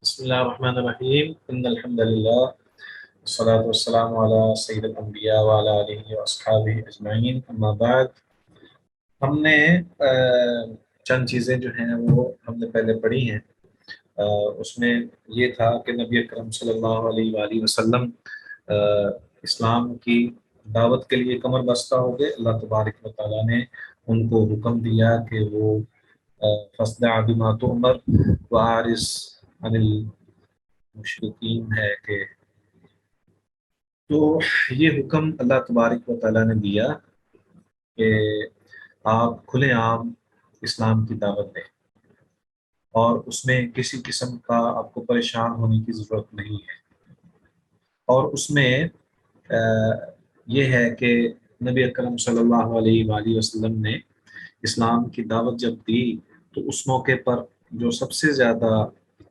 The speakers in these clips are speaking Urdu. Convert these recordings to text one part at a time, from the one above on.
بسم اللہ الرحمن الرحیم ان الحمد للہ والصلاة والسلام علی سید الانبیاء وعلی آلہ واصحابہ اجمعین اما بعد۔ ہم نے چند چیزیں جو ہیں وہ ہم نے پہلے پڑھی ہیں۔ اس میں یہ تھا کہ نبی اکرم صلی اللہ علیہ وآلہ وسلم اسلام کی دعوت کے لیے کمر بستہ ہو گئے۔ اللہ تبارک و تعالیٰ نے ان کو حکم دیا کہ وہ فاصدع بما تؤمر وأعرض عن المشرکین ہے کہ تو یہ حکم اللہ تبارک و تعالیٰ نے دیا کہ آپ کھلے عام اسلام کی دعوت دیں اور اس میں کسی قسم کا آپ کو پریشان ہونے کی ضرورت نہیں ہے۔ اور اس میں یہ ہے کہ نبی اکرم صلی اللہ علیہ وآلہ وسلم نے اسلام کی دعوت جب دی تو اس موقع پر جو سب سے زیادہ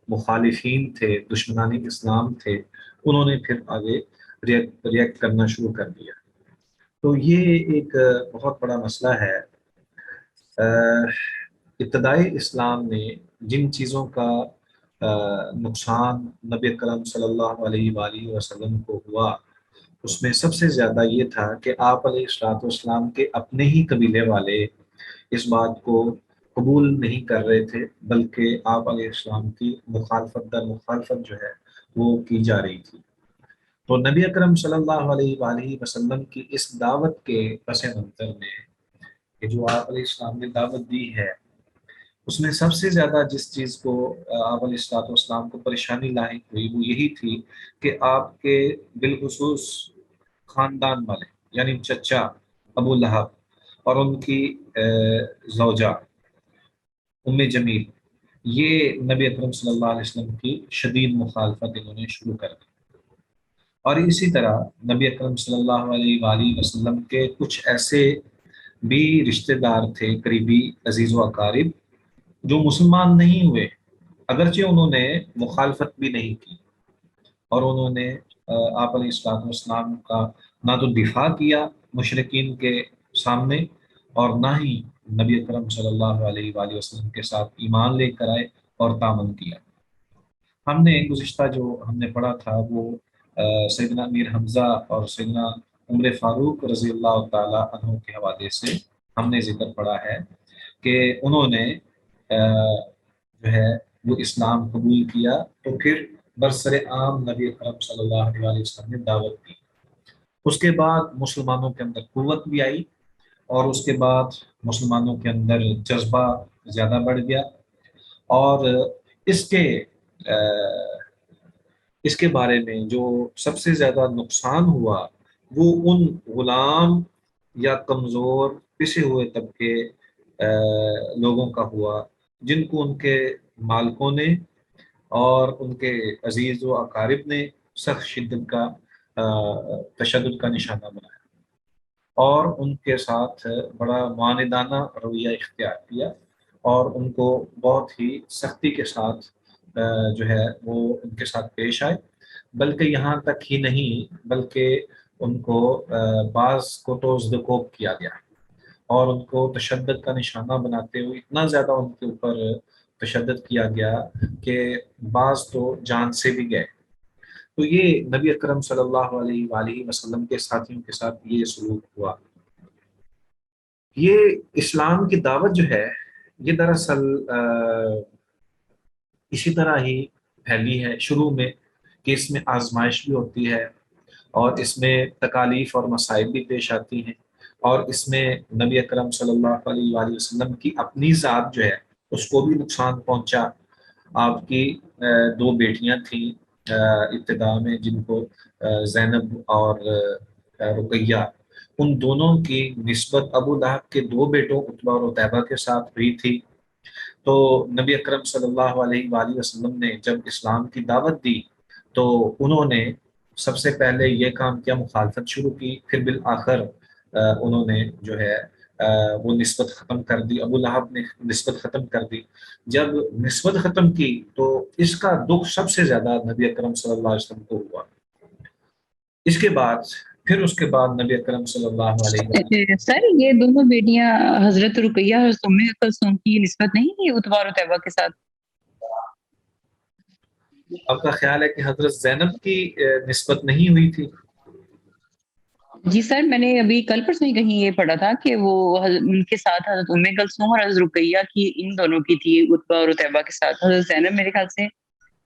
مخالفین تھے، دشمنان اسلام تھے، انہوں نے پھر آگے ریئیکٹ کرنا شروع کر دیا۔ تو یہ ایک بہت بڑا مسئلہ ہے۔ ابتدائی اسلام میں جن چیزوں کا نقصان نبی کرم صلی اللہ علیہ وآلہ وسلم کو ہوا، اس میں سب سے زیادہ یہ تھا کہ آپ علیہ الصلوۃ والسلام کے اپنے ہی قبیلے والے اس بات کو قبول نہیں کر رہے تھے، بلکہ آپ علیہ السلام کی مخالفت در مخالفت جو ہے وہ کی جا رہی تھی۔ تو نبی اکرم صلی اللہ علیہ وآلہ وسلم کی اس دعوت کے پس منظر میں کہ جو آپ علیہ السلام نے دعوت دی ہے، اس میں سب سے زیادہ جس چیز کو آپ علیہ الصلوۃ والسلام کو پریشانی لاحق ہوئی وہ یہی تھی کہ آپ کے بالخصوص خاندان والے یعنی چچا ابو لہب اور ان کی زوجہ ام جمیل، یہ نبی اکرم صلی اللہ علیہ وسلم کی شدید مخالفت انہوں نے شروع کر دی۔ اور اسی طرح نبی اکرم صلی اللہ علیہ وآلہ وسلم کے کچھ ایسے بھی رشتہ دار تھے، قریبی عزیز و اقارب، جو مسلمان نہیں ہوئے، اگرچہ انہوں نے مخالفت بھی نہیں کی، اور انہوں نے آپ علیہ الصلوۃ والسلام کا نہ تو دفاع کیا مشرکین کے سامنے اور نہ ہی نبی اکرم صلی اللہ علیہ وآلہ وسلم کے ساتھ ایمان لے کر آئے اور تعاون کیا۔ ہم نے گزشتہ جو ہم نے پڑھا تھا وہ سیدنا امیر حمزہ اور سیدنا عمر فاروق رضی اللہ تعالی عنہ کے حوالے سے ہم نے ذکر پڑھا ہے کہ انہوں نے جو ہے وہ اسلام قبول کیا، تو پھر برسر عام نبی اکرم صلی اللہ علیہ وآلہ وسلم نے دعوت دی۔ اس کے بعد مسلمانوں کے اندر قوت بھی آئی اور اس کے بعد مسلمانوں کے اندر جذبہ زیادہ بڑھ گیا، اور اس کے بارے میں جو سب سے زیادہ نقصان ہوا وہ ان غلام یا کمزور پسے ہوئے طبقے لوگوں کا ہوا جن کو ان کے مالکوں نے اور ان کے عزیز و اقارب نے سخت شدت کا تشدد کا نشانہ بنایا اور ان کے ساتھ بڑا معاندانہ رویہ اختیار کیا اور ان کو بہت ہی سختی کے ساتھ جو ہے وہ ان کے ساتھ پیش آئے، بلکہ یہاں تک ہی نہیں بلکہ ان کو بعض کو تو زدکوب کیا گیا اور ان کو تشدد کا نشانہ بناتے ہوئے اتنا زیادہ ان کے اوپر تشدد کیا گیا کہ بعض تو جان سے بھی گئے۔ تو یہ نبی اکرم صلی اللہ علیہ وآلہ وسلم کے ساتھیوں کے ساتھ یہ سلوک ہوا۔ یہ اسلام کی دعوت جو ہے یہ دراصل اسی طرح ہی پھیلی ہے شروع میں کہ اس میں آزمائش بھی ہوتی ہے اور اس میں تکالیف اور مصائب بھی پیش آتی ہیں، اور اس میں نبی اکرم صلی اللہ علیہ وآلہ وسلم کی اپنی ذات جو ہے اس کو بھی نقصان پہنچا۔ آپ کی دو بیٹیاں تھیں ابتدا میں جن کو زینب اور رقیہ، ان دونوں کی نسبت ابو لہب کے دو بیٹوں عتبہ اور عتیبہ کے ساتھ ہوئی تھی۔ تو نبی اکرم صلی اللہ علیہ وآلہ وسلم نے جب اسلام کی دعوت دی تو انہوں نے سب سے پہلے یہ کام کیا، مخالفت شروع کی، پھر بالآخر انہوں نے جو ہے وہ نسبت ختم کر دی، ابو لہب نے نسبت ختم کر دی۔ جب نسبت ختم کی تو اس کا دکھ سب سے زیادہ نبی اکرم صلی اللہ علیہ وسلم کو ہوا۔ اس کے بعد نبی اکرم صلی اللہ علیہ وسلم سر یہ دونوں بیٹیاں حضرت رقیہ اور ام کلثوم کی نسبت نہیں ہے اتبا اور طیبہ کے ساتھ؟ آپ کا خیال ہے کہ حضرت زینب کی نسبت نہیں ہوئی تھی؟ جی سر، میں نے ابھی کل پرسوں ہی کہیں یہ پڑھا تھا کہ وہ ان کے ساتھ حضرت ام کلثوم اور حضرت رقیہ کی، ان دونوں کی تھی، عتبہ اور عتیبہ کے ساتھ. حضرت زینب میرے خیال سے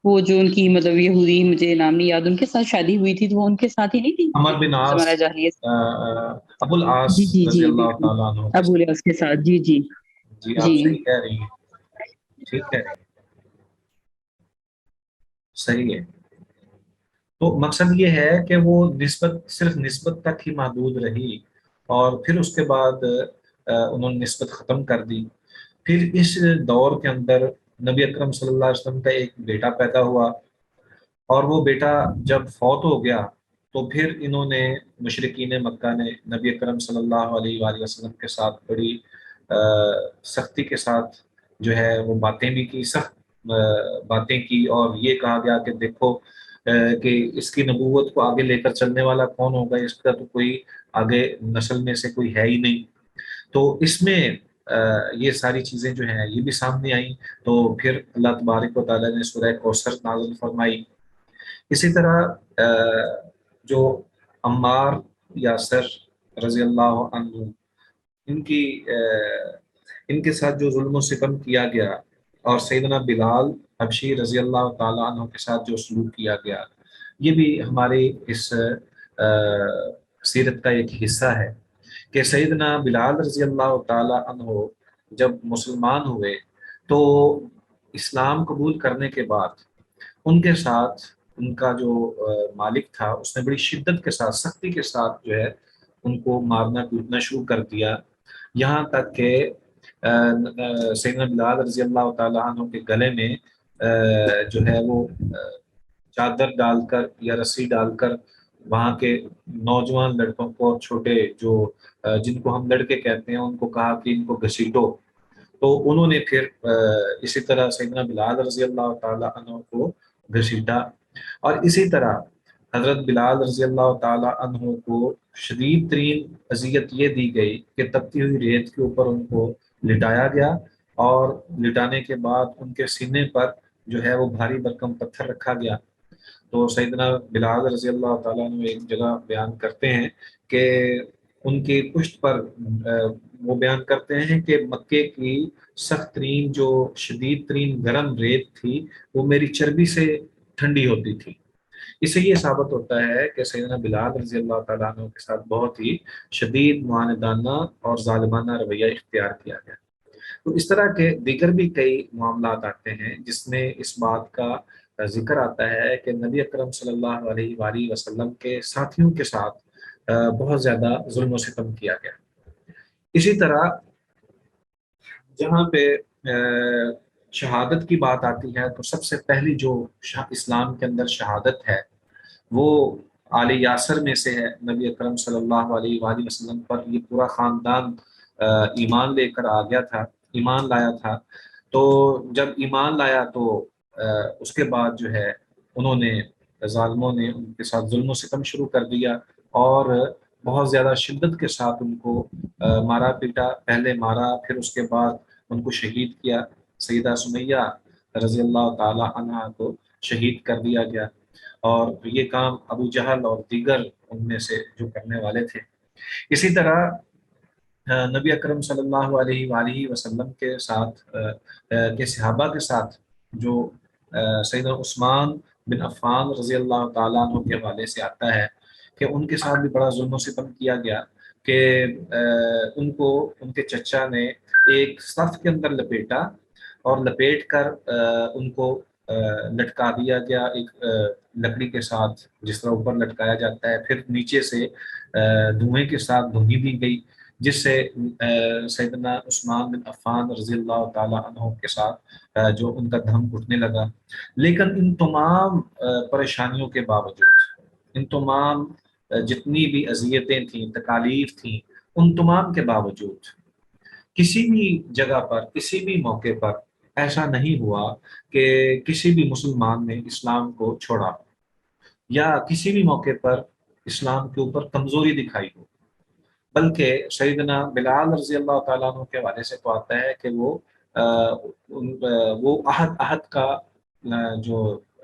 وہ جو ان کی مطلب یہودی، مجھے نام نہیں یاد، ان کے ساتھ شادی ہوئی تھی، تو وہ ان کے ساتھ ہی نہیں تھی عمر بن عاص، زمانہ جاہلیت. ابو العاص جی جی رضی جی اللہ بالکل، تعالیٰ عنہ کے ابو ساتھ۔ الیاس کے ساتھ. جی جی جی جی. آپ صحیح کہہ رہی ہیں، ٹھیک کہہ رہی ہیں، صحیح ہے۔ تو مقصد یہ ہے کہ وہ نسبت صرف نسبت تک ہی محدود رہی، اور پھر اس کے بعد انہوں نے نسبت ختم کر دی۔ پھر اس دور کے اندر نبی اکرم صلی اللہ علیہ وسلم کا ایک بیٹا پیدا ہوا، اور وہ بیٹا جب فوت ہو گیا تو پھر انہوں نے، مشرکین مکہ نے، نبی اکرم صلی اللہ علیہ وآلہ وسلم کے ساتھ بڑی سختی کے ساتھ جو ہے وہ باتیں بھی کی، سخت باتیں کی، اور یہ کہا گیا کہ دیکھو کہ اس کی نبوت کو آگے لے کر چلنے والا کون ہوگا، اس کا تو کوئی آگے نسل میں سے کوئی ہے ہی نہیں۔ تو اس میں یہ ساری چیزیں جو ہیں یہ بھی سامنے آئیں، تو پھر اللہ تبارک و تعالیٰ نے سورہ کوثر نازل فرمائی۔ اسی طرح جو عمار یاسر رضی اللہ عنہ، ان کی ان کے ساتھ جو ظلم و ستم کیا گیا، اور سیدنا بلال حبشی رضی اللہ تعالیٰ عنہ کے ساتھ جو سلوک کیا گیا، یہ بھی ہمارے اس سیرت کا ایک حصہ ہے کہ سیدنا بلال رضی اللہ تعالیٰ عنہ جب مسلمان ہوئے تو اسلام قبول کرنے کے بعد ان کے ساتھ ان کا جو مالک تھا، اس نے بڑی شدت کے ساتھ، سختی کے ساتھ جو ہے ان کو مارنا پیٹنا شروع کر دیا، یہاں تک کہ سیدنا بلال رضی اللہ تعالیٰ عنہ کے گلے میں جو ہے وہ چادر ڈال کر یا رسی ڈال کر وہاں کے نوجوان لڑکوں کو، اور چھوٹے جو جن کو ہم لڑکے کہتے ہیں، ان کو کہا کہ ان کو گھسیٹو، تو انہوں نے پھر اسی طرح سیدنا بلال رضی اللہ تعالیٰ عنہ کو گھسیٹا، اور اسی طرح حضرت بلال رضی اللہ تعالیٰ عنہ کو شدید ترین اذیت یہ دی گئی کہ تپتی ہوئی ریت کے اوپر ان کو لٹایا گیا، اور لٹانے کے بعد ان کے سینے پر جو ہے وہ بھاری بھرکم پتھر رکھا گیا۔ تو سیدنا بلال رضی اللہ تعالیٰ عنہ ایک جگہ بیان کرتے ہیں کہ ان کی پشت پر وہ بیان کرتے ہیں کہ مکے کی سخت ترین جو شدید ترین گرم ریت تھی وہ میری چربی سے ٹھنڈی ہوتی تھی۔ اس سے یہ ثابت ہوتا ہے کہ سیدنا بلال رضی اللہ تعالیٰ عنہ کے ساتھ بہت ہی شدید معاندانہ اور ظالمانہ رویہ اختیار کیا گیا۔ تو اس طرح کے دیگر بھی کئی معاملات آتے ہیں جس میں اس بات کا ذکر آتا ہے کہ نبی اکرم صلی اللہ علیہ وآلہ وسلم کے ساتھیوں کے ساتھ بہت زیادہ ظلم و ستم کیا گیا۔ اسی طرح جہاں پہ شہادت کی بات آتی ہے تو سب سے پہلی جو اسلام کے اندر شہادت ہے وہ آل یاسر میں سے ہے۔ نبی اکرم صلی اللہ علیہ وآلہ وسلم پر یہ پورا خاندان ایمان لے کر آ گیا تھا، ایمان لایا تھا۔ تو جب ایمان لایا تو اس کے بعد جو ہے انہوں نے، ظالموں نے ان کے ساتھ ظلم و ستم شروع کر دیا، اور بہت زیادہ شدت کے ساتھ ان کو مارا پیٹا، پہلے مارا پھر اس کے بعد ان کو شہید کیا۔ سیدہ سمیہ رضی اللہ تعالی عنہا کو شہید کر دیا گیا، اور یہ کام ابو جہل اور دیگر ان میں سے جو کرنے والے تھے۔ اسی طرح نبی اکرم صلی اللہ علیہ وآلہ وسلم کے ساتھ کے صحابہ کے ساتھ جو سیدنا عثمان بن عفان رضی اللہ تعالیٰ عنہ کے حوالے سے آتا ہے کہ ان کے ساتھ بھی بڑا ظلم و ستم کیا گیا، کہ ان کو ان کے چچا نے ایک صف کے اندر لپیٹا، اور لپیٹ کر ان کو لٹکا دیا گیا ایک لکڑی کے ساتھ، جس طرح اوپر لٹکایا جاتا ہے، پھر نیچے سے دھوئیں کے ساتھ دھونی دی گئی، جس سے سیدنا عثمان بن عفان رضی اللہ تعالیٰ عنہ کے ساتھ جو ان کا دم گھٹنے لگا۔ لیکن ان تمام پریشانیوں کے باوجود، ان تمام جتنی بھی اذیتیں تھیں، تکالیف تھیں، ان تمام کے باوجود کسی بھی جگہ پر، کسی بھی موقع پر ایسا نہیں ہوا کہ کسی بھی مسلمان نے اسلام کو چھوڑا، یا کسی بھی موقع پر اسلام کے اوپر کمزوری دکھائی ہو، بلکہ سیدنا بلال رضی اللہ تعالیٰ عنہ کے حوالے سے تو آتا ہے کہ وہ عہد کا جو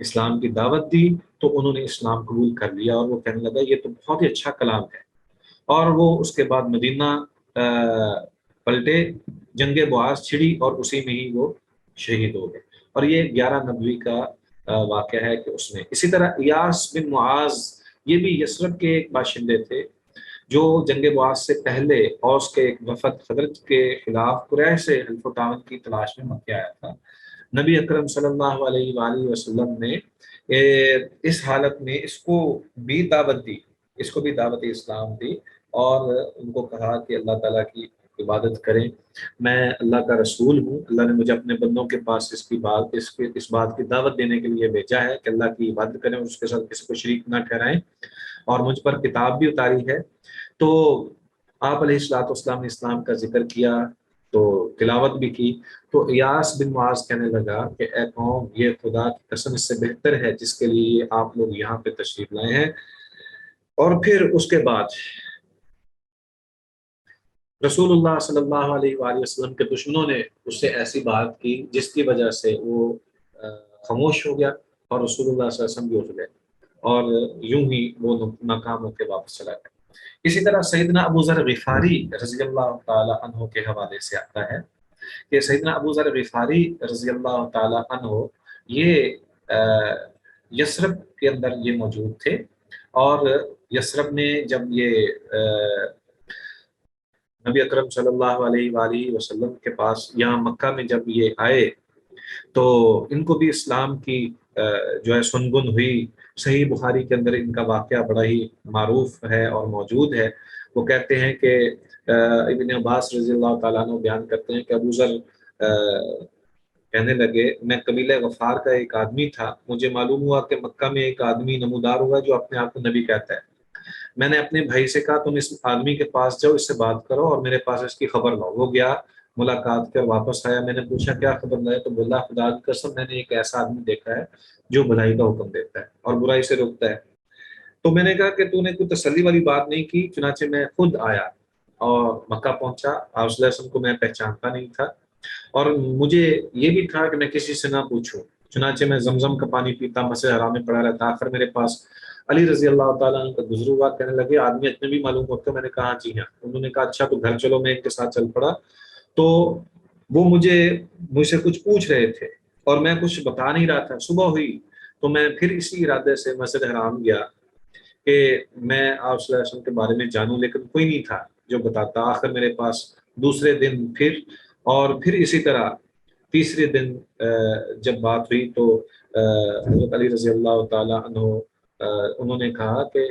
اسلام کی دعوت دی تو انہوں نے اسلام قبول کر لیا، اور وہ کہنے لگا یہ تو بہت ہی اچھا کلام ہے، اور وہ اس کے بعد مدینہ پلٹے، جنگ بعاث چھڑی اور اسی میں ہی وہ شہید ہو گئے، اور یہ 11 نبوی کا واقعہ ہے کہ اس میں اسی طرح ایاس بن معاذ، یہ بھی یثرب کے ایک باشندے تھے جو جنگ بعاث سے پہلے اوس کے ایک وفد حضرت کے خلاف قریش سے حلف و تعاون کی تلاش میں مکہ آیا تھا۔ نبی اکرم صلی اللہ علیہ وآلہ وسلم نے اس حالت میں اس کو بھی دعوت دی، اس کو بھی دعوت اسلام دی، اور ان کو کہا کہ اللہ تعالیٰ کی عبادت کریں، میں اللہ کا رسول ہوں، اللہ نے مجھے اپنے بندوں کے پاس اس بات کی دعوت دینے کے لیے بھیجا ہے کہ اللہ کی عبادت کریں اور اس کے ساتھ کسی کو شریک نہ ٹھہرائیں، اور مجھ پر کتاب بھی اتاری ہے۔ تو آپ علیہ الصلوۃ والسلام نے اسلام کا ذکر کیا تو تلاوت بھی کی، تو ایاس بن معاذ کہنے لگا کہ اے قوم، یہ خدا کی قسم اس سے بہتر ہے جس کے لیے آپ لوگ یہاں پہ تشریف لائے ہیں۔ اور پھر اس کے بعد رسول اللہ صلی اللہ علیہ وآلہ وسلم کے دشمنوں نے اس سے ایسی بات کی جس کی وجہ سے وہ خاموش ہو گیا، اور رسول اللہ صلی اللہ علیہ وسلم بھی اٹھ گئے، اور یوں ہی وہ ناکام ہو کے واپس چلا گیا۔ اسی طرح سیدنا ابو ذر غفاری رضی اللہ تعالی عنہ کے حوالے سے آتا ہے کہ سیدنا ابو ذر غفاری رضی اللہ تعالی عنہ یہ یثرب کے اندر یہ موجود تھے، اور یثرب میں جب یہ نبی اکرم صلی اللہ علیہ وآلہ وسلم کے پاس یہاں مکہ میں جب یہ آئے تو ان کو بھی اسلام کی جو ہے سنگن ہوئی۔ صحیح بخاری کے اندر ان کا واقعہ بڑا ہی معروف ہے اور موجود ہے۔ وہ کہتے ہیں کہ ابن عباس رضی اللہ تعالیٰ عنہ بیان کرتے ہیں کہ ابو ذر کہنے لگے میں قبیلہ غفار کا ایک آدمی تھا، مجھے معلوم ہوا کہ مکہ میں ایک آدمی نمودار ہوا جو اپنے آپ کو نبی کہتا ہے۔ میں نے اپنے بھائی سے کہا تم اس آدمی کے پاس جاؤ، اس سے بات کرو اور میرے پاس اس کی خبر لاؤ۔ وہ گیا، ملاقات کر واپس آیا، میں نے پوچھا کیا خبر لائے، تو بولا خدا کی قسم میں نے ایک ایسا آدمی دیکھا ہے جو بھلائی کا حکم دیتا ہے اور برائی سے روکتا ہے۔ تو میں نے کہا کہ تو نے کوئی تسلی والی بات نہیں کی، چنانچہ میں خود آیا اور مکہ پہنچا، آپ صلی اللہ علیہ وسلم کو میں پہچانتا نہیں تھا، اور مجھے یہ بھی تھا کہ میں کسی سے نہ پوچھوں، چنانچہ میں زمزم کا پانی پیتا، مسجد حرام میں پڑا رہتا۔ آخر میرے پاس علی رضی اللہ تعالیٰ عنہ کا گزر ہوا، کہنے لگے آدمی اجنبی معلوم ہوتا ہے؟ میں نے کہا جی ہاں۔ انہوں نے کہا اچھا تو گھر چلو، میں ان کے ساتھ چل پڑا۔ تو وہ مجھ سے کچھ پوچھ رہے تھے اور میں کچھ بتا نہیں رہا تھا۔ صبح ہوئی تو میں پھر اسی ارادے سے مسجد حرام گیا کہ میں آپ صلی اللہ علیہ وسلم کے بارے میں جانوں، لیکن کوئی نہیں تھا جو بتاتا۔ آخر میرے پاس دوسرے دن پھر اسی طرح تیسرے دن جب بات ہوئی تو حضرت علی رضی اللہ تعالی عنہ انہوں نے کہا کہ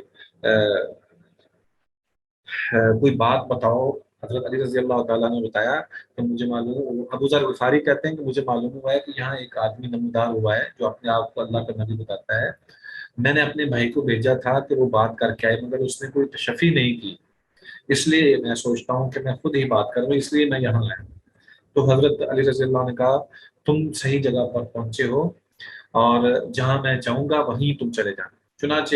کوئی بات بتاؤ۔ حضرت علی رضی اللہ تعالیٰ نے بتایا کہ مجھے معلوم، ابو ذر غفاری کہتے ہیں کہ مجھے معلوم ہوا ہے کہ یہاں ایک آدمی نمودار ہوا ہے جو اپنے آپ کو اللہ کا نبی بتاتا ہے۔ میں نے اپنے بھائی کو بھیجا تھا کہ وہ بات کر کے آئے، مگر اس نے کوئی تشفی نہیں کی، اس لیے میں سوچتا ہوں کہ میں خود ہی بات کروں، اس لیے میں یہاں آیا۔ تو حضرت علی رضی اللہ نے کہا تم صحیح جگہ پر پہنچے ہو، اور جہاں میں چاہوں گا وہیں تم چلے جانا۔ چنانچہ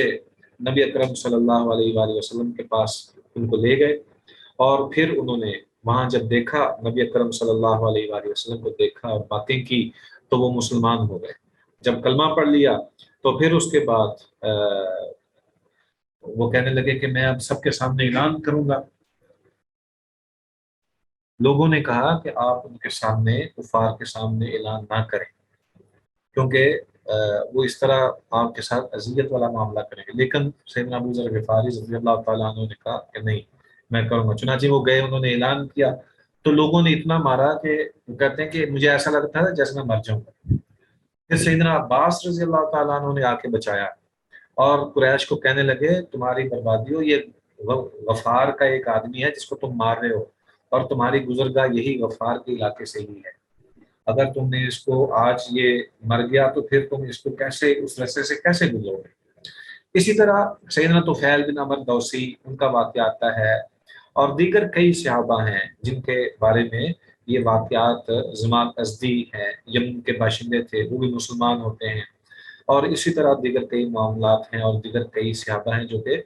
نبی اکرم صلی اللہ علیہ وآلہ وسلم کے پاس ان کو لے گئے، اور پھر انہوں نے وہاں جب دیکھا، نبی اکرم صلی اللہ علیہ وآلہ وسلم کو دیکھا اور باتیں کی تو وہ مسلمان ہو گئے۔ جب کلمہ پڑھ لیا تو پھر اس کے بعد وہ کہنے لگے کہ میں اب سب کے سامنے اعلان کروں گا۔ لوگوں نے کہا کہ آپ ان کے سامنے، کفار کے سامنے اعلان نہ کریں، کیونکہ وہ اس طرح آپ کے ساتھ اذیت والا معاملہ کریں گے، لیکن سیدنا ابو ذر غفاری رضی اللہ تعالیٰ عنہ نے کہا کہ نہیں، میں کروں گا۔ چنانچہ وہ گئے، انہوں نے اعلان کیا تو لوگوں نے اتنا مارا کہ وہ کہتے ہیں کہ مجھے ایسا لگتا ہے جیسے میں مر جاؤں گا۔ پھر سیدنا عباس رضی اللہ تعالیٰ عنہ نے آ کے بچایا، اور قریش کو کہنے لگے تمہاری بربادی ہو، یہ غفار کا ایک آدمی ہے جس کو تم مار رہے ہو، اور تمہاری گزرگاہ یہی غفار کے علاقے سے ہی ہے، اگر تم نے اس کو آج یہ مر گیا تو پھر تم اس کو کیسے، اس رستے سے کیسے گزرو گے۔ اسی طرح سیدنا طفیل بن عمر دوسی، ان کا واقعہ آتا ہے، اور دیگر کئی صحابہ ہیں جن کے بارے میں یہ واقعات، زمات ازدی ہیں، یمن کے باشندے تھے، وہ بھی مسلمان ہوتے ہیں، اور اسی طرح دیگر کئی معاملات ہیں اور دیگر کئی صحابہ ہیں جو کہ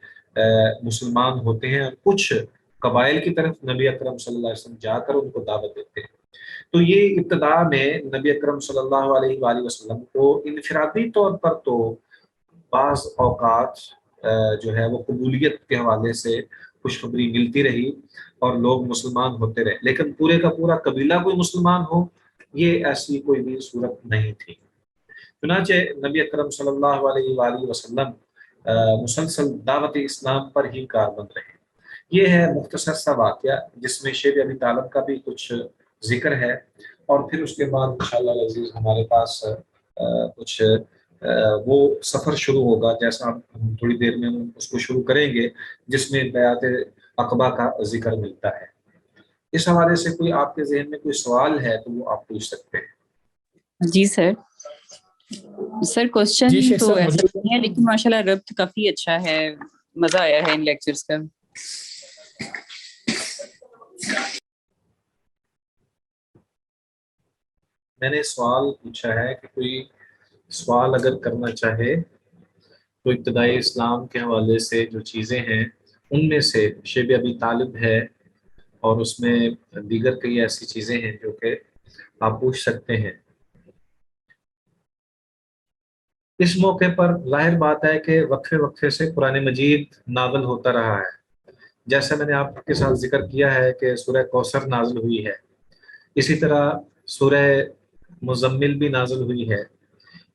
مسلمان ہوتے ہیں، اور کچھ قبائل کی طرف نبی اکرم صلی اللہ علیہ وسلم جا کر ان کو دعوت دیتے ہیں۔ تو یہ ابتدا میں نبی اکرم صلی اللہ علیہ وآلہ وسلم کو انفرادی طور پر تو بعض اوقات جو ہے وہ قبولیت کے حوالے سے خوشخبری ملتی رہی اور لوگ مسلمان ہوتے رہے، لیکن پورے کا پورا قبیلہ کوئی مسلمان ہو، یہ ایسی کوئی بھی صورت نہیں تھی۔ چنانچہ نبی اکرم صلی اللہ علیہ وآلہ وسلم مسلسل دعوت اسلام پر ہی کاربند رہے۔ یہ ہے مختصر سا واقعہ جس میں شیب ابی طالب کا بھی کچھ ذکر ہے، اور پھر اس کے بعد انشاءاللہ العزیز ہمارے پاس کچھ وہ سفر شروع ہوگا، جیسا ہم تھوڑی دیر میں اس کو شروع کریں گے، جس میں بیعت عقبہ کا ذکر ملتا ہے۔ اس حوالے سے کوئی آپ کے ذہن میں کوئی سوال ہے تو وہ آپ پوچھ سکتے ہیں۔ جی سر کوشچن جی شیخ تو صاحب، ایسا نہیں ہے، لیکن ماشاءاللہ ربط کافی اچھا ہے، مزہ آیا ہے ان لیکچرز کا۔ میں نے سوال پوچھا ہے کہ کوئی سوال اگر کرنا چاہے تو ابتدائی اسلام کے حوالے سے جو چیزیں ہیں ان میں سے شیب ابی طالب ہے، اور اس میں دیگر کئی ایسی چیزیں ہیں جو کہ آپ پوچھ سکتے ہیں۔ اس موقع پر ظاہر بات ہے کہ وقفے وقفے سے قرآن مجید نازل ہوتا رہا ہے، جیسا میں نے آپ کے ساتھ ذکر کیا ہے کہ سورہ کوثر نازل ہوئی ہے، اسی طرح سورہ مزمل بھی نازل ہوئی ہے،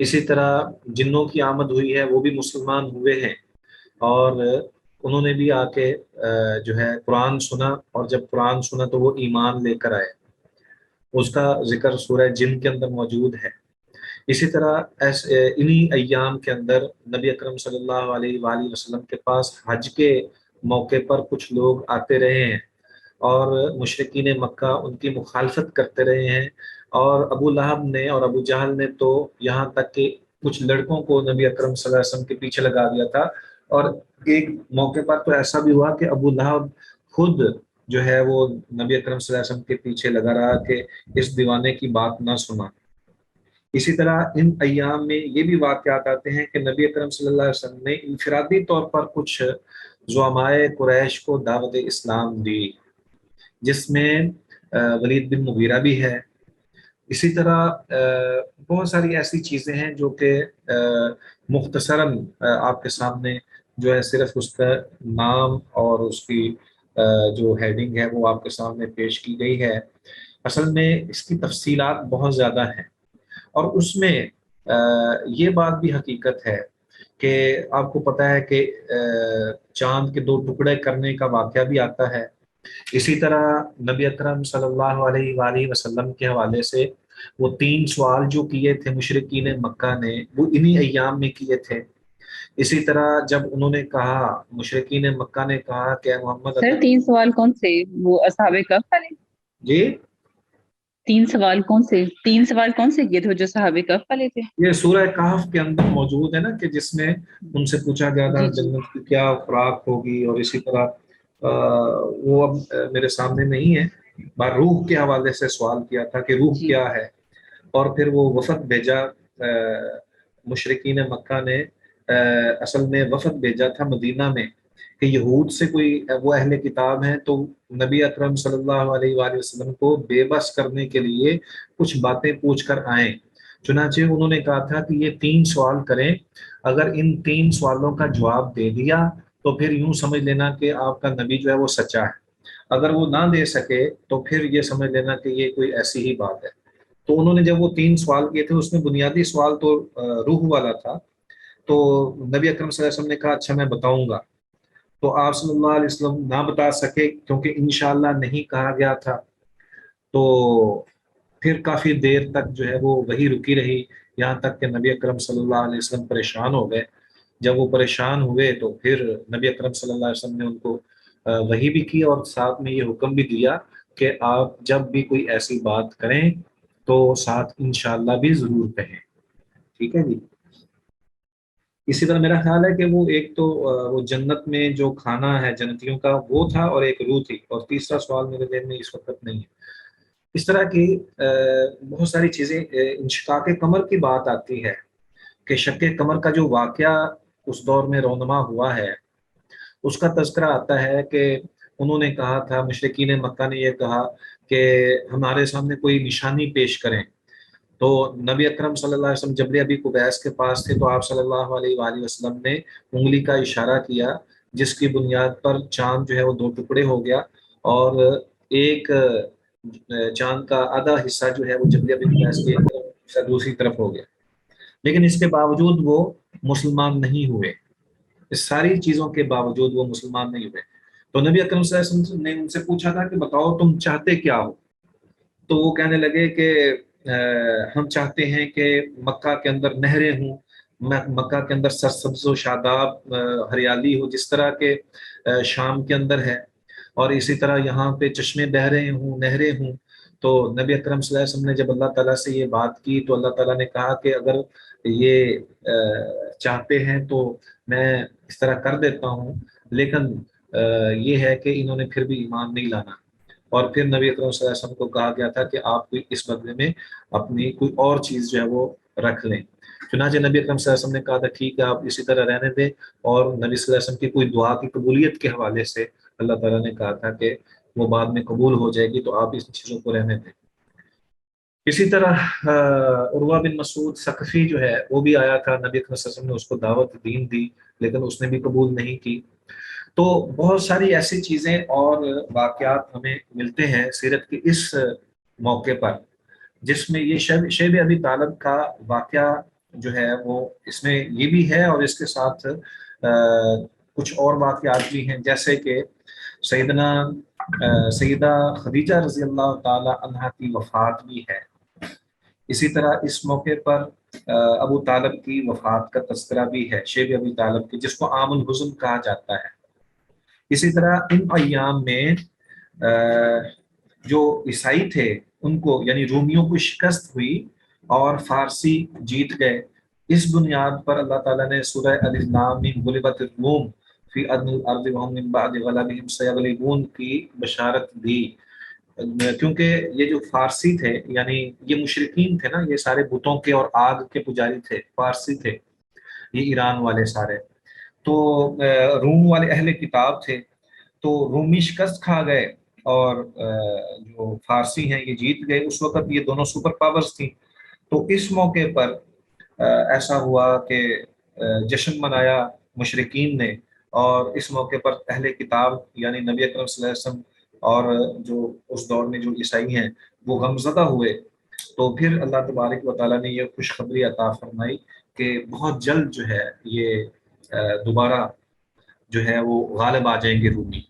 اسی طرح جنوں کی آمد ہوئی ہے، وہ بھی مسلمان ہوئے ہیں، اور انہوں نے بھی آ کے جو ہے قرآن سنا، اور جب قرآن سنا تو وہ ایمان لے کر آئے۔ اس کا ذکر سورہ جن کے اندر موجود ہے۔ اسی طرح انہی ایام کے اندر نبی اکرم صلی اللہ علیہ وآلہ وسلم کے پاس حج کے موقع پر کچھ لوگ آتے رہے ہیں، اور مشرکین مکہ ان کی مخالفت کرتے رہے ہیں، اور ابو لہب نے اور ابو جہل نے تو یہاں تک کہ کچھ لڑکوں کو نبی اکرم صلی اللہ علیہ وسلم کے پیچھے لگا دیا تھا، اور ایک موقع پر تو ایسا بھی ہوا کہ ابو لہب خود جو ہے وہ نبی اکرم صلی اللہ علیہ وسلم کے پیچھے لگا رہا کہ اس دیوانے کی بات نہ سنا۔ اسی طرح ان ایام میں یہ بھی واقعات آتے ہیں کہ نبی اکرم صلی اللہ علیہ وسلم نے انفرادی طور پر کچھ زعمائے قریش کو دعوت اسلام دی، جس میں ولید بن مغیرہ بھی ہے۔ اسی طرح بہت ساری ایسی چیزیں ہیں جو کہ مختصراً آپ کے سامنے جو ہے صرف اس کا نام اور اس کی جو ہیڈنگ ہے وہ آپ کے سامنے پیش کی گئی ہے۔ اصل میں اس کی تفصیلات بہت زیادہ ہیں، اور اس میں یہ بات بھی حقیقت ہے کہ آپ کو پتہ ہے کہ چاند کے 2 ٹکڑے کرنے کا واقعہ بھی آتا ہے۔ اسی طرح نبی اکرم صلی اللہ علیہ وآلہ وسلم کے حوالے سے وہ 3 سوال جو کیے تھے مشرکین مکہ نے، وہ انہی ایام میں کیے تھے۔ اسی طرح جب انہوں نے کہا، مشرکین مکہ نے کہا کہ محمد سر 3 سوال کون سے؟ وہ اصحاب کہف والے؟ جی 3 سوال کون سے کیے تھے جو صحابہ کہف والے تھے؟ یہ سورہ کہف کے اندر موجود ہے نا، کہ جس میں ان سے پوچھا گیا تھا جنت کی کیا خوراک ہوگی، اور اسی طرح وہ اب میرے سامنے نہیں ہے، روح کے حوالے سے سوال کیا تھا کہ روح کیا ہے، اور پھر وہ وفد بھیجا مشرکین مکہ نے، اصل میں وفد بھیجا تھا مدینہ میں کہ یہود سے کوئی وہ اہل کتاب ہیں تو نبی اکرم صلی اللہ علیہ وآلہ وسلم کو بے بس کرنے کے لیے کچھ باتیں پوچھ کر آئیں۔ چنانچہ انہوں نے کہا تھا کہ یہ 3 سوال کریں، اگر ان 3 سوالوں کا جواب دے دیا تو پھر یوں سمجھ لینا کہ آپ کا نبی جو ہے وہ سچا ہے، اگر وہ نہ دے سکے تو پھر یہ سمجھ لینا کہ یہ کوئی ایسی ہی بات ہے۔ تو انہوں نے جب وہ 3 سوال کیے تھے، اس میں بنیادی سوال تو روح والا تھا، تو نبی اکرم صلی اللہ علیہ وسلم نے کہا اچھا میں بتاؤں گا، تو آپ صلی اللہ علیہ وسلم نہ بتا سکے کیونکہ انشاءاللہ نہیں کہا گیا تھا، تو پھر کافی دیر تک جو ہے وہ وہی رکی رہی، یہاں تک کہ نبی اکرم صلی اللہ علیہ وسلم پریشان ہو گئے۔ جب وہ پریشان ہوئے تو پھر نبی اکرم صلی اللہ علیہ وسلم نے ان کو وحی بھی کی، اور ساتھ میں یہ حکم بھی دیا کہ آپ جب بھی کوئی ایسی بات کریں تو ساتھ انشاءاللہ بھی ضرور کہیں، ٹھیک ہے جی۔ اسی طرح میرا خیال ہے کہ وہ ایک تو وہ جنت میں جو کھانا ہے جنتیوں کا وہ تھا، اور ایک روح تھی، اور تیسرا سوال میرے ذہن میں اس وقت نہیں ہے۔ اس طرح کی بہت ساری چیزیں، انشقاق قمر کی بات آتی ہے کہ شق قمر کا جو واقعہ اس دور میں رونما ہوا ہے، اس کا تذکرہ آتا ہے کہ انہوں نے کہا تھا، مشرکین مکہ نے یہ کہا کہ ہمارے سامنے کوئی نشانی پیش کریں. تو نبی اکرم صلی اللہ علیہ وسلم جبری ابی قبیس کے پاس تھے تو آپ صلی اللہ علیہ وآلہ وسلم نے انگلی کا اشارہ کیا، جس کی بنیاد پر چاند جو ہے وہ 2 ٹکڑے ہو گیا، اور ایک چاند کا آدھا حصہ جو ہے وہ جبری ابی قبیس کی ایک طرف، حصہ دوسری طرف ہو گیا. لیکن اس کے باوجود وہ مسلمان نہیں ہوئے، اس ساری چیزوں کے باوجود وہ مسلمان نہیں ہوئے. تو نبی اکرم صلی اللہ علیہ وسلم نے ان سے پوچھا تھا کہ بتاؤ تم چاہتے کیا ہو؟ تو وہ کہنے لگے کہ ہم چاہتے ہیں کہ مکہ کے اندر نہریں ہوں، مکہ کے اندر سرسبز و شاداب ہریالی ہو جس طرح کے شام کے اندر ہے، اور اسی طرح یہاں پہ چشمے بہ رہے ہوں، نہریں ہوں. تو نبی اکرم صلی اللہ علیہ وسلم نے جب اللہ تعالیٰ سے یہ بات کی تو اللہ تعالیٰ نے کہا کہ اگر یہ چاہتے ہیں تو میں اس طرح کر دیتا ہوں، لیکن یہ ہے کہ انہوں نے پھر بھی ایمان نہیں لانا. اور پھر نبی اکرم صلی اللہ علیہ وسلم کو کہا گیا تھا کہ آپ کوئی اس بدلے میں اپنی کوئی اور چیز جو ہے وہ رکھ لیں. چنانچہ نبی اکرم صلی اللہ علیہ وسلم نے کہا تھا ٹھیک ہے آپ اسی طرح رہنے دیں، اور نبی صلی اللہ علیہ وسلم کی کوئی دعا کی قبولیت کے حوالے سے اللہ تعالیٰ نے کہا تھا کہ وہ بعد میں قبول ہو جائے گی، تو آپ اس چیزوں کو رہنے دیں. اسی طرح عروہ بن مسعود ثقفی جو ہے وہ بھی آیا تھا، نبی اکرم صلی اللہ علیہ وسلم نے اس کو دعوت دین دی لیکن اس نے بھی قبول نہیں کی. تو بہت ساری ایسی چیزیں اور واقعات ہمیں ملتے ہیں سیرت کے اس موقع پر، جس میں یہ شیب ابی طالب کا واقعہ جو ہے وہ اس میں یہ بھی ہے، اور اس کے ساتھ کچھ اور واقعات بھی ہیں، جیسے کہ سیدہ خدیجہ رضی اللہ تعالی عنہا کی وفات بھی ہے. اسی طرح اس موقع پر ابو طالب کی وفات کا تذکرہ بھی ہے، شیب ابی طالب کی، جس کو عام الحزن کہا جاتا ہے. اسی طرح ان ایام میں جو عیسائی تھے ان کو یعنی رومیوں کو شکست ہوئی اور فارسی جیت گئے. اس بنیاد پر اللہ تعالیٰ نے سورہ الف لام میم غلبت الروم فی ادنی الارض وهم من بعد غلبهم سیغلبون کی بشارت دی، کیونکہ یہ جو فارسی تھے یعنی یہ مشرکین تھے نا، یہ سارے بتوں کے اور آگ کے پجاری تھے، فارسی تھے یہ ایران والے سارے. تو روم والے اہل کتاب تھے، تو رومی شکست کھا گئے اور جو فارسی ہیں یہ جیت گئے. اس وقت یہ دونوں سپر پاورز تھیں. تو اس موقع پر ایسا ہوا کہ جشن منایا مشرکین نے، اور اس موقع پر اہل کتاب یعنی نبی اکرم صلی اللہ علیہ وسلم اور جو اس دور میں جو عیسائی ہیں وہ غمزدہ ہوئے. تو پھر اللہ تبارک و تعالیٰ نے یہ خوشخبری عطا فرمائی کہ بہت جلد جو ہے یہ دوبارہ جو ہے وہ غالب آ جائیں گے رومی.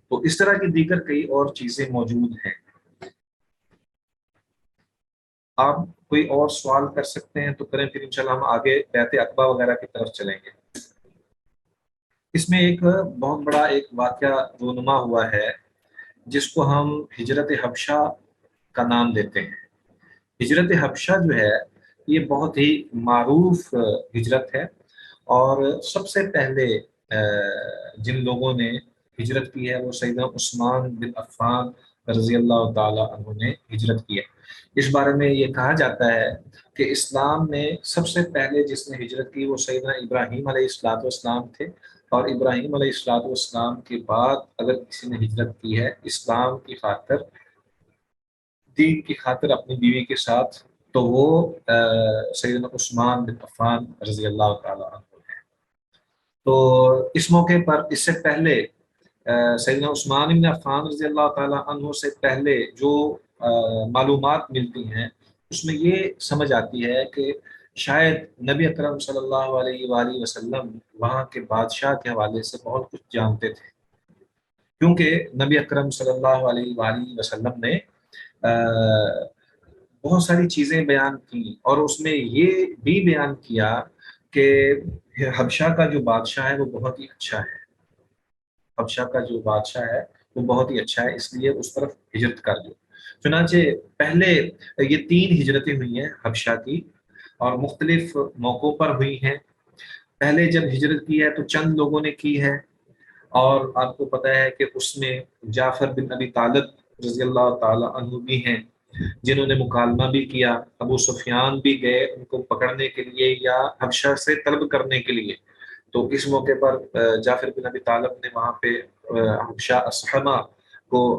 تو اس طرح کی دیگر کئی اور چیزیں موجود ہیں. آپ کوئی اور سوال کر سکتے ہیں تو کریں، پھر انشاءاللہ ہم آگے بیعت عقبہ وغیرہ کی طرف چلیں گے. اس میں ایک بہت بڑا ایک واقعہ رونما ہوا ہے جس کو ہم ہجرت حبشہ کا نام دیتے ہیں. ہجرت حبشہ جو ہے یہ بہت ہی معروف ہجرت ہے، اور سب سے پہلے جن لوگوں نے ہجرت کی ہے وہ سیدنا عثمان بن عفان رضی اللہ تعالی عنہ نے ہجرت کی ہے. اس بارے میں یہ کہا جاتا ہے کہ اسلام میں سب سے پہلے جس نے ہجرت کی وہ سیدنا ابراہیم علیہ السلام تھے، اور ابراہیم علیہ السلام کے بعد اگر کسی نے ہجرت کی ہے اسلام کی خاطر، دین کی خاطر اپنی بیوی کے ساتھ، تو وہ سیدنا عثمان بن عفان رضی اللہ تعالی عنہ ہے. تو اس موقع پر اس سے پہلے سیدنا عثمان بن عفان رضی اللہ تعالی عنہ سے پہلے جو معلومات ملتی ہیں اس میں یہ سمجھ آتی ہے کہ شاید نبی اکرم صلی اللہ علیہ وآلہ وسلم وہاں کے بادشاہ کے حوالے سے بہت کچھ جانتے تھے، کیونکہ نبی اکرم صلی اللہ علیہ وآلہ وسلم نے بہت ساری چیزیں بیان کی، اور اس میں یہ بھی بیان کیا کہ حبشہ کا جو بادشاہ ہے وہ بہت ہی اچھا ہے، حبشہ کا جو بادشاہ ہے وہ بہت ہی اچھا ہے، اس لیے اس طرف ہجرت کر دو. چنانچہ پہلے یہ 3 ہجرتیں ہوئی ہیں حبشہ کی، اور مختلف موقعوں پر ہوئی ہیں. پہلے جب ہجرت کی ہے تو چند لوگوں نے کی ہے، اور آپ کو پتہ ہے کہ اس میں جعفر بن ابی طالب رضی اللہ تعالی عنہ بھی ہیں جنہوں نے مکالمہ بھی کیا. ابو سفیان بھی گئے ان کو پکڑنے کے لیے یا حبشہ سے طلب کرنے کے لیے. تو اس موقع پر جعفر بن ابی طالب نے وہاں پہ حبشہ اصحمہ کو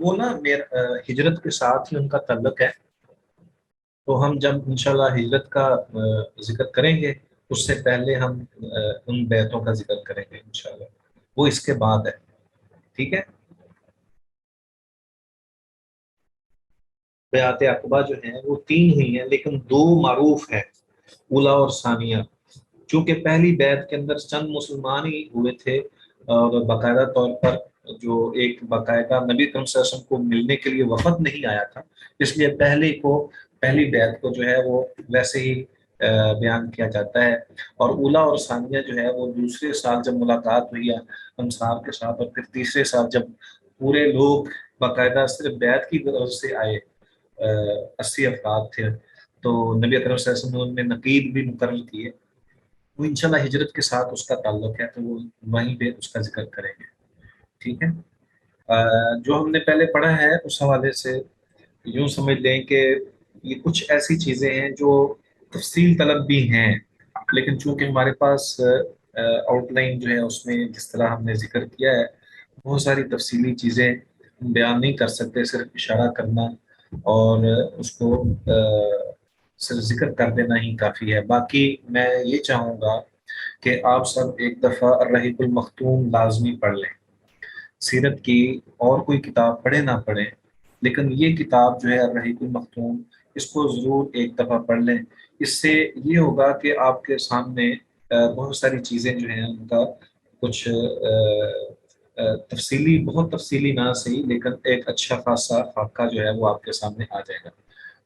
وہ نا ہجرت کے ساتھ ہی ان کا تعلق ہے، تو ہم جب انشاءاللہ ہجرت کا ذکر کریں گے اس سے پہلے ہم ان بیعتوں کا ذکر کریں گے انشاءاللہ، وہ اس کے بعد ہے، ٹھیک ہے۔ بیعت عقبہ جو ہیں وہ 3 ہوئی ہیں، لیکن 2 معروف ہیں، اولا اور ثانیہ۔ چونکہ پہلی بیعت کے اندر چند مسلمان ہی ہوئے تھے، اور باقاعدہ طور پر جو ایک باقاعدہ نبی کریم صلی اللہ علیہ وسلم کو ملنے کے لیے وفد نہیں آیا تھا، اس لیے پہلی بیعت کو جو ہے وہ ویسے ہی بیان کیا جاتا ہے۔ اور اولا اور ثانیہ جو ہے وہ دوسرے سال جب ملاقات ہوئی انصار کے ساتھ، اور پھر تیسرے سال جب پورے لوگ باقاعدہ صرف بیعت کی طرف سے آئے، 80 افراد تھے، تو نبی اکرم صلی اللہ علیہ وسلم نے ان میں نقیب بھی مقرر کیے، وہ انشاءاللہ ہجرت کے ساتھ اس کا تعلق ہے، تو وہ وہیں پہ اس کا ذکر کریں گے، ٹھیک ہے۔ جو ہم نے پہلے پڑھا ہے اس حوالے سے یوں سمجھ لیں کہ یہ کچھ ایسی چیزیں ہیں جو تفصیل طلب بھی ہیں، لیکن چونکہ ہمارے پاس آؤٹ لائن جو ہے اس میں جس طرح ہم نے ذکر کیا ہے، بہت ساری تفصیلی چیزیں ہم بیان نہیں کر سکتے، صرف اشارہ کرنا اور اس کو صرف ذکر کر دینا ہی کافی ہے۔ باقی میں یہ چاہوں گا کہ آپ سب ایک دفعہ الرحیق المختوم لازمی پڑھ لیں، سیرت کی اور کوئی کتاب پڑھیں نہ پڑھیں، لیکن یہ کتاب جو ہے الرحیق المختوم، اس کو ضرور ایک دفعہ پڑھ لیں۔ اس سے یہ ہوگا کہ آپ کے سامنے بہت ساری چیزیں جو ہیں ان کا کچھ تفصیلی، بہت تفصیلی نہ صحیح، لیکن ایک اچھا خاصا خاکہ جو ہے وہ آپ کے سامنے آ جائے گا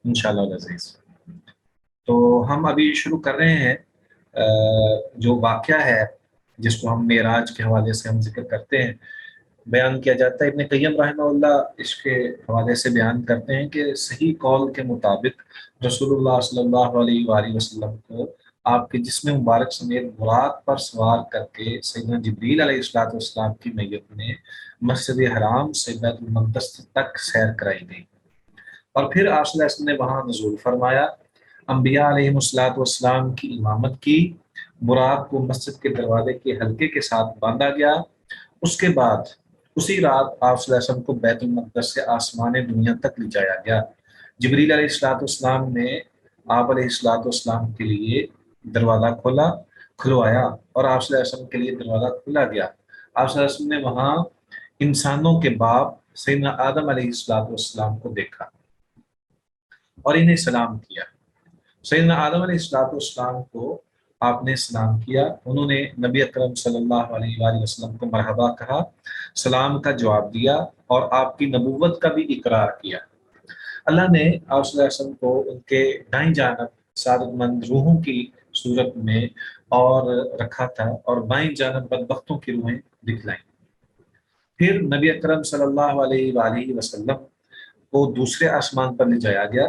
انشاءاللہ العزیز۔ تو ہم ابھی شروع کر رہے ہیں جو واقعہ ہے جس کو ہم معراج کے حوالے سے ہم ذکر کرتے ہیں، بیان کیا جاتا ہے۔ ابن قیم رحمہ اللہ اس کے حوالے سے بیان کرتے ہیں کہ صحیح قول کے مطابق رسول اللہ صلی اللہ علیہ وآلہ وسلم کو آپ کے جسم مبارک سمیت براق پر سوار کر کے سیدنا جبریل علیہ السلام کی میت میں مسجد حرام سے بیت المقدس تک سیر کرائی گئی، اور پھر آپ صلی اللہ علیہ وسلم نے وہاں نزول فرمایا، انبیاء علیہ السلام کی امامت کی، براق کو مسجد کے دروازے کے حلقے کے ساتھ باندھا گیا۔ اس کے بعد اسی رات آپ صلی اللہ علیہ وسلم کو بیت المقدس سے آسمان دنیا تک لے جایا گیا۔ جبریل علیہ السلام نے آپ علیہ السلام کے لیے دروازہ کھلوایا، اور آپ صلی اللہ علیہ وسلم کے لیے دروازہ کھلا گیا۔ آپ صلی اللہ علیہ وسلم نے وہاں انسانوں کے باپ سیدنا آدم علیہ السلام کو دیکھا اور انہیں سلام کیا۔ سیدنا آدم علیہ السلام کو آپ نے سلام کیا، انہوں نے نبی اکرم صلی اللہ علیہ وآلہ وسلم کو مرحبا کہا، سلام کا جواب دیا، اور آپ کی نبوت کا بھی اقرار کیا۔ اللہ نے آپ صلی اللہ علیہ وسلم کو ان کے دائیں جانب سعادت مند روحوں کی صورت میں اور رکھا تھا، اور بائیں جانب بدبختوں کی روحیں دکھلائیں۔ پھر نبی اکرم صلی اللہ علیہ وآلہ وسلم کو دوسرے آسمان پر لے جایا گیا،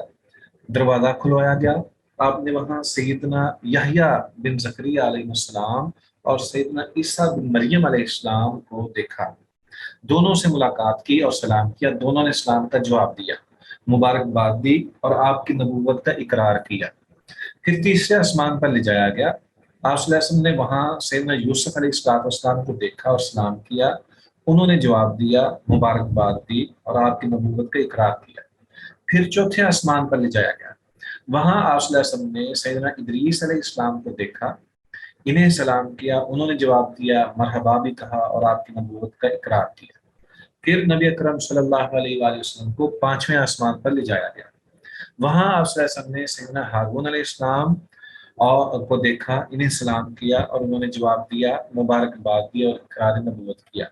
دروازہ کھلوایا گیا، آپ نے وہاں سیدنا یحییٰ بن زکریا علیہ السلام اور سیدنا عیسیٰ بن مریم علیہ السلام کو دیکھا، دونوں سے ملاقات کی اور سلام کیا، دونوں نے سلام کا جواب دیا، مبارکباد دی اور آپ کی نبوت کا اقرار کیا۔ پھر تیسرے آسمان پر لے جایا گیا، آپ صلی اللہ علیہ وسلم نے وہاں سیدنا یوسف علیہ السلام کو دیکھا اور سلام کیا، انہوں نے جواب دیا، مبارکباد دی اور آپ کی نبوت کا اقرار کیا۔ پھر چوتھے آسمان پر لے جایا گیا، وہاں آپ صلی اللہ علیہ وسلم نے سیدنا ادریس علیہ السلام کو دیکھا، انہیں سلام کیا، انہوں نے جواب دیا، مرحبا بھی کہا اور آپ کی نبوت کا اقرار کیا۔ پھر نبی اکرم صلی اللہ علیہ وآلہ وسلم کو پانچویں آسمان پر لے جایا گیا، وہاں آپ صلی اللہ علیہ وسلم نے سیدنا ہارون علیہ السلام کو دیکھا، انہیں سلام کیا اور انہوں نے جواب دیا، مبارکباد دی اور اقرار نبوت کیا۔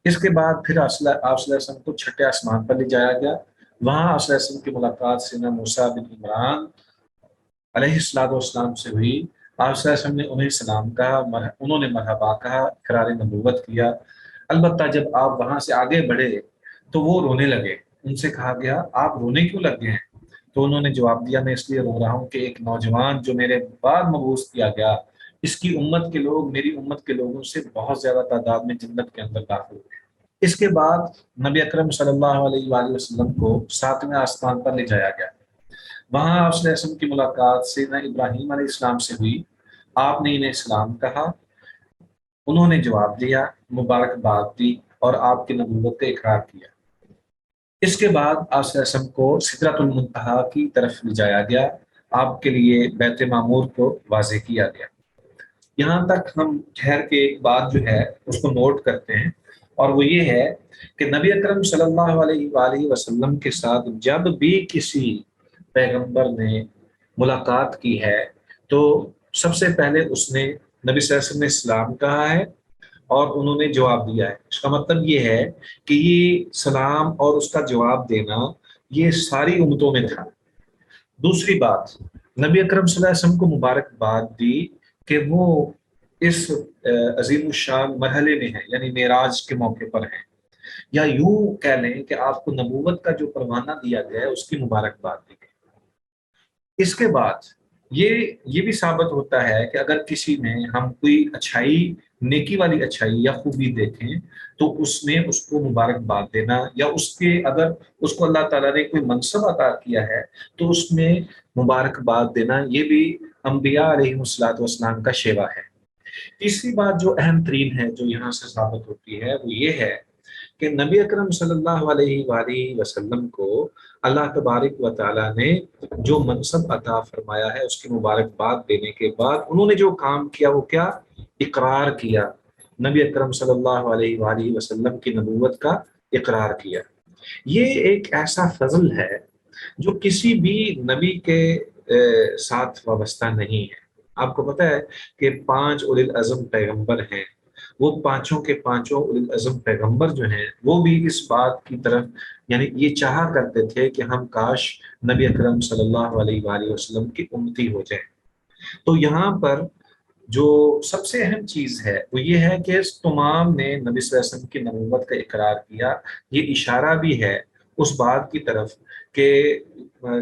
اس کے بعد پھر آپ صلی اللہ علیہ وسلم کو چھٹے آسمان پر لے جایا گیا، وہاں آپ صلی اللہ علیہ وسلم کی ملاقات سیدنا موسیٰ بن عمران علیہ السلام سے ہوئی، آپ صلی اللہ علیہ وسلم نے انہیں سلام کہا، انہوں نے مرحبا کہا، اقرار نبوت کیا۔ البتہ جب آپ وہاں سے آگے بڑھے تو وہ رونے لگے، ان سے کہا گیا آپ رونے کیوں لگ گئے ہیں؟ تو انہوں نے جواب دیا، میں اس لیے رو رہا ہوں کہ ایک نوجوان جو میرے بعد مبعوث کیا گیا، اس کی امت کے لوگ میری امت کے لوگوں سے بہت زیادہ تعداد میں جنت کے اندر داخل ہوئے۔ اس کے بعد نبی اکرم صلی اللہ علیہ وآلہ وسلم کو ساتویں آسمان پر لے جایا گیا، وہاں آپ صلی اللہ علیہ وسلم کی ملاقات سیدنا ابراہیم علیہ السلام سے ہوئی، آپ نے انہیں سلام کہا، انہوں نے جواب دیا، مبارکباد دی اور آپ کی نبوت کا اقرار کیا۔ اس کے بعد آپ صلی اللہ علیہ وسلم کو سدرۃ المنتہا کی طرف لے جایا گیا، آپ کے لیے بیت معمور کو واضح کیا گیا۔ یہاں تک ہم ٹھہر کے ایک بات جو ہے اس کو نوٹ کرتے ہیں، اور وہ یہ ہے کہ نبی اکرم صلی اللہ علیہ وآلہ وسلم کے ساتھ جب بھی کسی پیغمبر نے ملاقات کی ہے تو سب سے پہلے اس نے نبی صلی اللہ علیہ وسلم نے سلام کہا ہے اور انہوں نے جواب دیا ہے۔ اس کا مطلب یہ ہے کہ یہ سلام اور اس کا جواب دینا یہ ساری امتوں میں تھا۔ دوسری بات، نبی اکرم صلی اللہ علیہ وسلم کو مبارکباد دی کہ وہ اس عظیم الشان مرحلے میں ہیں، یعنی معراج کے موقع پر ہیں، یا یوں کہہ لیں کہ آپ کو نبوت کا جو پروانہ دیا گیا ہے اس کی مبارکباد دی گئی۔ اس کے بعد یہ بھی ثابت ہوتا ہے کہ اگر کسی میں ہم کوئی اچھائی، نیکی والی اچھائی یا خوبی دیکھیں تو اس میں اس کو مبارکباد دینا، یا اس کے اگر اس کو اللہ تعالیٰ نے کوئی منصب عطا کیا ہے تو اس میں مبارکباد دینا، یہ بھی انبیاء علیہ الصلوۃ والسلام کا شیوا ہے۔ تیسری بات جو اہم ترین ہے جو یہاں سے ثابت ہوتی ہے وہ یہ ہے کہ نبی اکرم صلی اللہ علیہ وآلہ وسلم کو اللہ تبارک و تعالیٰ نے جو منصب عطا فرمایا ہے اس کی مبارکباد دینے کے بعد انہوں نے جو کام کیا وہ کیا؟ اقرار کیا، نبی اکرم صلی اللہ علیہ وآلہ وسلم کی نبوت کا اقرار کیا۔ یہ ایک ایسا فضل ہے جو کسی بھی نبی کے ساتھ وابستہ نہیں ہے۔ آپ کو پتہ ہے کہ 5 اولی العزم پیغمبر ہیں، وہ پانچوں کے پانچوں اولی العزم پیغمبر جو ہیں وہ بھی اس بات کی طرف یعنی یہ چاہا کرتے تھے کہ ہم کاش نبی اکرم صلی اللہ علیہ وآلہ وسلم کی امتی ہو جائیں۔ تو یہاں پر جو سب سے اہم چیز ہے وہ یہ ہے کہ تمام نے نبی صلی اللہ علیہ وسلم کی نبوت کا اقرار کیا۔ یہ اشارہ بھی ہے اس بات کی طرف کہ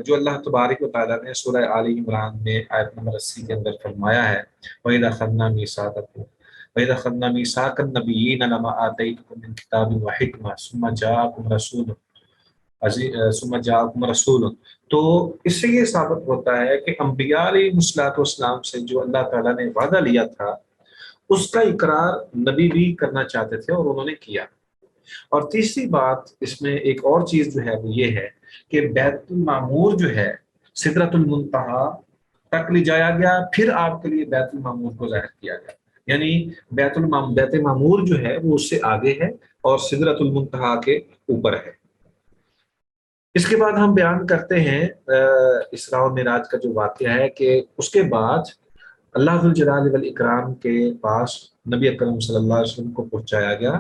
جو اللہ تبارک و تعالیٰ نے سورہ آل عمران میں آیت نمبر 80 کے اندر فرمایا ہے، وَإِذَا أَخَذْنَا مِيثَاقَكُمْ وَإِذَا أَخَذْنَا مِيثَاقَ النَّبِيِّينَ لَمَا آتَيْتُكُم مِّن کِتَابٍ وَحِکْمَةٍ ثُمَّ جَاءَكُمْ رَسُولٌ۔ تو اس سے یہ ثابت ہوتا ہے کہ انبیاء علیہ الصلوۃ والسلام سے جو اللہ تعالیٰ نے وعدہ لیا تھا اس کا اقرار نبی بھی کرنا چاہتے تھے اور انہوں نے کیا۔ اور تیسری بات اس میں ایک اور چیز جو ہے وہ یہ ہے کہ بیت المعمور جو ہے سدرۃ المنتہا تک لے جایا گیا، پھر آپ کے لیے بیت المعمور کو ظاہر کیا گیا، یعنی بیت معمور جو ہے وہ اس سے آگے ہے اور سدرۃ المنتہا کے اوپر ہے۔ اس کے بعد ہم بیان کرتے ہیں اسراء و معراج کا جو واقعہ ہے کہ اس کے بعد اللہ ذو الجلال والاکرام کے پاس نبی اکرم صلی اللہ علیہ وسلم کو پہنچایا گیا،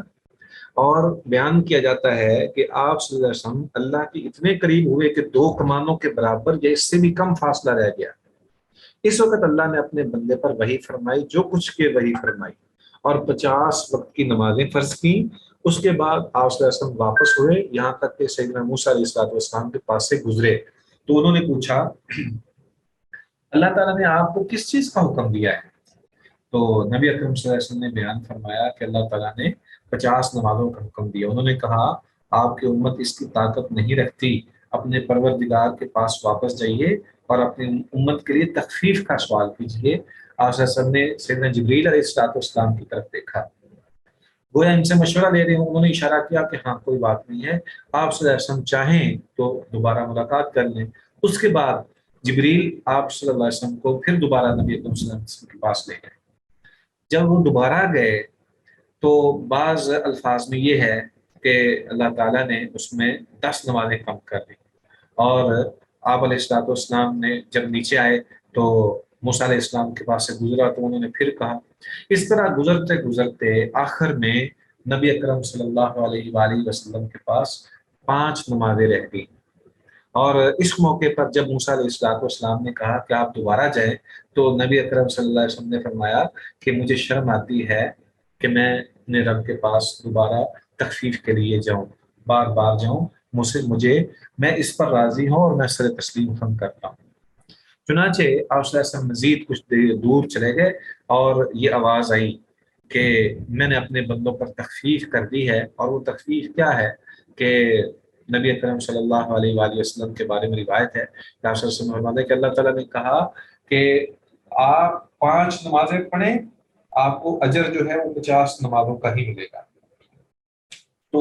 اور بیان کیا جاتا ہے کہ آپ صلی اللہ علیہ وسلم اللہ کے اتنے قریب ہوئے کہ 2 کمانوں کے برابر یا اس سے بھی کم فاصلہ رہ گیا۔ اس وقت اللہ نے اپنے بندے پر وحی فرمائی، جو کچھ کے وحی فرمائی، اور 50 وقت کی نمازیں فرض کی۔ اس کے بعد آپ صلی اللہ علیہ وسلم واپس ہوئے یہاں تک کہ سیدنا موسیٰ علیہ السلام کے پاس سے گزرے، تو انہوں نے پوچھا اللہ تعالیٰ نے آپ کو کس چیز کا حکم دیا ہے؟ تو نبی اکرم صلی اللہ علیہ وسلم نے بیان فرمایا کہ اللہ تعالیٰ نے 50 نمازوں کا حکم دیا۔ انہوں نے کہا آپ کی امت اس کی طاقت نہیں رکھتی، اپنے پروردگار کے پاس واپس جائیے اور اپنی امت کے لیے تخفیف کا سوال کیجیے۔ آپ صلی اللہ علیہ وسلم نے سیدنا جبریل علیہ السلام کی طرف دیکھا، گویا ان سے مشورہ لے رہے ہوں، انہوں نے اشارہ کیا کہ ہاں کوئی بات نہیں ہے، آپ صلی اللہ علیہ وسلم چاہیں تو دوبارہ ملاقات کر لیں۔ اس کے بعد جبریل آپ صلی اللہ علیہ وسلم کو پھر دوبارہ نبی اکرم صلی اللہ علیہ وسلم کے پاس لے گئے۔ جب وہ دوبارہ گئے تو بعض الفاظ میں یہ ہے کہ اللہ تعالیٰ نے اس میں 10 نمازیں کم کر دی، اور آپ علیہ السلام نے جب نیچے آئے تو موسیٰ علیہ السلام کے پاس سے گزرا تو انہوں نے پھر کہا۔ اس طرح گزرتے گزرتے آخر میں نبی اکرم صلی اللہ علیہ وآلہ وسلم کے پاس 5 نمازیں رہ گئی، اور اس موقع پر جب موسیٰ علیہ السلام نے کہا کہ آپ دوبارہ جائیں تو نبی اکرم صلی اللہ علیہ وسلم نے فرمایا کہ مجھے شرم آتی ہے کہ میں اپنے رب کے پاس دوبارہ تخفیف کے لیے جاؤں، بار بار جاؤں، میں اس پر راضی ہوں اور میں سر تسلیم خم کرتا ہوں۔ چنانچہ آپ صلی اللہ علیہ وسلم مزید کچھ دور چلے گئے اور یہ آواز آئی کہ میں نے اپنے بندوں پر تخفیف کر دی ہے، اور وہ تخفیف کیا ہے کہ نبی اکرم صلی اللہ علیہ وآلہ وسلم کے بارے میں روایت ہے کہ آپ صلی اللہ علیہ وسلم فرماتے ہیں کہ اللہ تعالیٰ نے کہا کہ آپ 5 نمازیں پڑھیں، آپ کو اجر جو ہے وہ 50 نمازوں کا ہی ملے گا۔ تو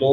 2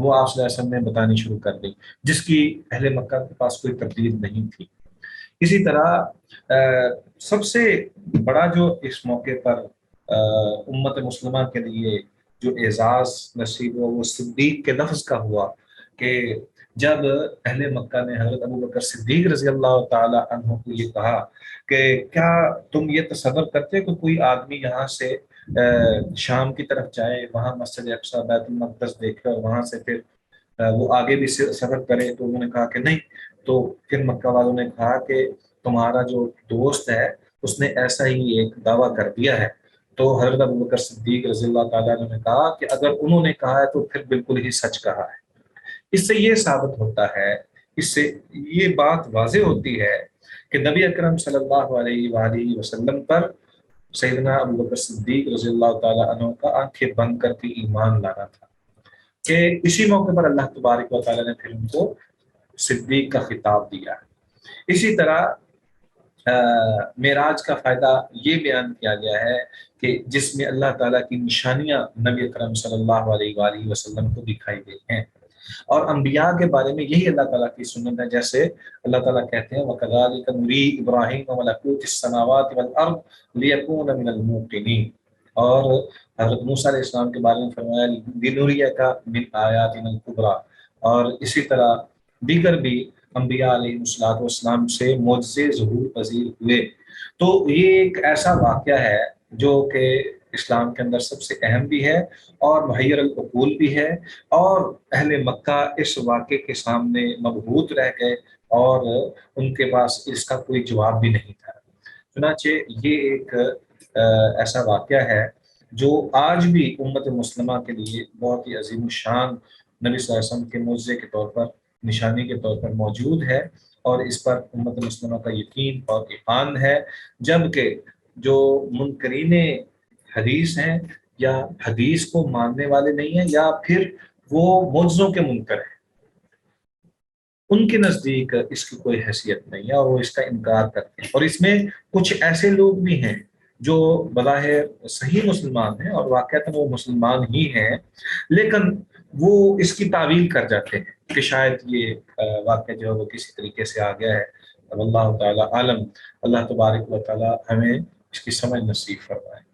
وہ آپ صلی اللہ علیہ وسلم نے بتانی شروع کر دی، جس کی اہل مکہ کے پاس کوئی تردید نہیں تھی۔ اسی طرح سب سے بڑا جو اس موقع پر امت مسلمہ کے لیے جو اعزاز نصیب ہوا وہ صدیق کے لفظ کا ہوا، کہ جب اہل مکہ نے حضرت ابو بکر صدیق رضی اللہ تعالی عنہ کو یہ کہا کہ کیا تم یہ تصور کرتے کہ کوئی آدمی یہاں سے شام کی طرف جائے، وہاں مسجد اقصی بیت المقدس دیکھے اور وہاں سے پھر وہ آگے بھی سفر کرے؟ تو انہوں نے کہا کہ نہیں۔ تو پھر مکہ والوں نے کہا کہ تمہارا جو دوست ہے اس نے ایسا ہی ایک دعویٰ کر دیا ہے۔ تو حضرت ابوبکر صدیق رضی اللہ تعالیٰ عنہ نے کہا کہ اگر انہوں نے کہا ہے تو پھر بالکل ہی سچ کہا ہے۔ اس سے یہ ثابت ہوتا ہے، اس سے یہ بات واضح ہوتی ہے کہ نبی اکرم صلی اللہ علیہ وآلہ وسلم پر سیدنا ابوبکر صدیق رضی اللہ تعالیٰ عنہ کا آنکھیں بند کر کے ایمان لانا تھا، کہ اسی موقع پر اللہ تبارک و تعالیٰ نے پھر ان کو صدیق کا خطاب دیا۔ اسی طرح معراج کا فائدہ یہ بیان کیا گیا ہے کہ جس میں اللہ تعالیٰ کی نشانیاں نبی اکرم صلی اللہ علیہ وآلہ وسلم کو دکھائی گئی ہیں، اور انبیاء کے بارے میں یہی اللہ تعالیٰ کی سنت ہے، جیسے اللہ تعالیٰ کہتے ہیں وَكَذَلِكَ نُرِي إِبْرَاهِيمَ مَلَكُوتِ السَّمَاوَاتِ وَالْأَرْضِ لِيَكُونَ مِنَ الْمُوقِنِينَ، اور حضرت موسیٰ علیہ السلام کے بارے میں فرمایا لِنُرِيَكَ مِنْ آيَاتِنَا الْكُبْرَى، اور اسی طرح دیگر بھی انبیاء علیہ السلام سے معجزے ظہور پذیر ہوئے۔ تو یہ ایک ایسا واقعہ ہے جو کہ اسلام کے اندر سب سے اہم بھی ہے اور محیر العقول بھی ہے، اور اہل مکہ اس واقعے کے سامنے مبہوت رہ گئے اور ان کے پاس اس کا کوئی جواب بھی نہیں تھا۔ چنانچہ یہ ایک ایسا واقعہ ہے جو آج بھی امت مسلمہ کے لیے بہت ہی عظیم الشان نبی صلی اللہ علیہ وسلم کے معجزے کے طور پر، نشانی کے طور پر موجود ہے، اور اس پر امت مسلمہ کا یقین اور ایمان ہے، جبکہ جو منکرین حدیث ہیں یا حدیث کو ماننے والے نہیں ہیں یا پھر وہ معجزوں کے منکر ہیں، ان کے نزدیک اس کی کوئی حیثیت نہیں ہے اور وہ اس کا انکار کرتے ہیں۔ اور اس میں کچھ ایسے لوگ بھی ہیں جو بظاہر صحیح مسلمان ہیں اور واقعتاً وہ مسلمان ہی ہیں، لیکن وہ اس کی تعویل کر جاتے ہیں کہ شاید یہ واقعہ جو ہے وہ کسی طریقے سے آ گیا ہے۔ اللہ تعالیٰ عالم، اللہ تبارک و تعالیٰ ہمیں اس کی سمجھ نصیب فرمائے۔